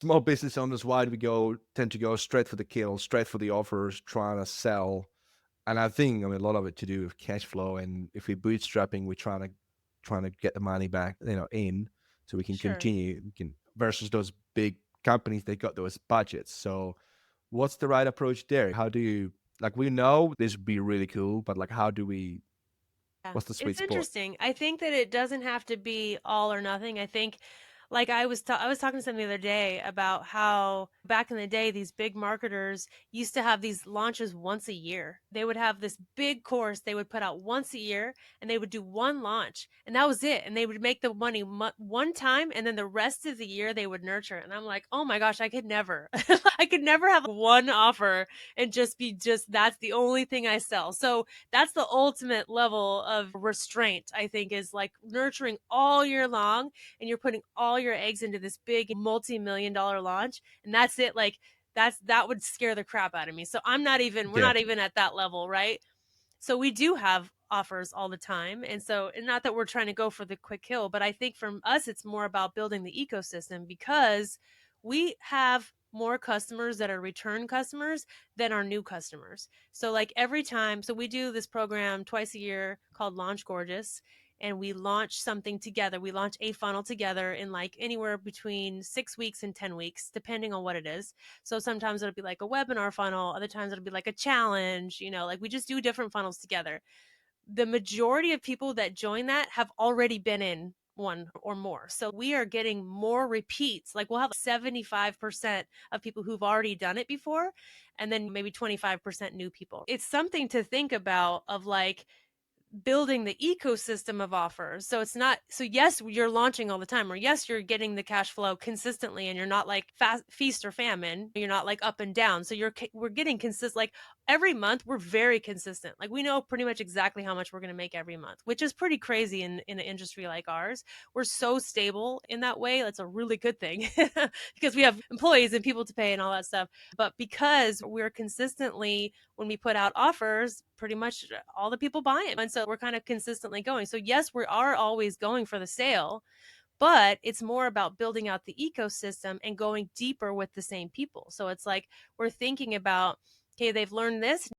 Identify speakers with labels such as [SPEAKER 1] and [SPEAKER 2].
[SPEAKER 1] small business owners, why do we tend to go straight for the kill, straight for the offers, trying to sell? And I think, I mean, a lot of it to do with cash flow. And if we're bootstrapping, we're trying to get the money back, in, so we can
[SPEAKER 2] Sure.
[SPEAKER 1] continue. We can versus those big companies, they got those budgets. So, what's the right approach there? How do you like? We know this would be really cool, but like, how do we?
[SPEAKER 2] Yeah,
[SPEAKER 1] What's the sweet
[SPEAKER 2] it's
[SPEAKER 1] spot?
[SPEAKER 2] interesting. I think that it doesn't have to be all or nothing. I think, like I was talking to someone the other day about how back in the day these big marketers used to have these launches once a year. They would have this big course they would put out once a year, and they would do one launch, and that was it. And they would make the money one time, and then the rest of the year they would nurture it. And I'm like, oh my gosh, I could never. I could never have one offer and just be just that's the only thing I sell. So that's the ultimate level of restraint, I think, is like nurturing all year long, and you're putting all your eggs into this big multi-million-dollar launch, and that's it. Like that would scare the crap out of me. So we're
[SPEAKER 1] Yeah,
[SPEAKER 2] not even at that level, right? So we do have offers all the time. And not that we're trying to go for the quick kill, but I think from us, it's more about building the ecosystem because we have more customers that are return customers than our new customers. So, like every time, so we do this program twice a year called Launch Gorgeous, and we launch something together. We launch a funnel together in like anywhere between 6 weeks and 10 weeks, depending on what it is. So sometimes it'll be like a webinar funnel, other times it'll be like a challenge, like we just do different funnels together. The majority of people that join that have already been in one or more. So we are getting more repeats. Like we'll have 75% of people who've already done it before, and then maybe 25% new people. It's something to think about of like building the ecosystem of offers. So it's not, so yes, you're launching all the time, or yes, you're getting the cash flow consistently, and you're not like fast feast or famine. You're not like up and down. So we're getting consistent. Like every month, we're very consistent. Like we know pretty much exactly how much we're going to make every month, which is pretty crazy in an industry like ours. We're so stable in that way. That's a really good thing because we have employees and people to pay and all that stuff. But because we're consistently, when we put out offers, pretty much all the people buy it. And so we're kind of consistently going. So, yes, we are always going for the sale, but it's more about building out the ecosystem and going deeper with the same people. So it's like we're thinking about, okay, they've learned this.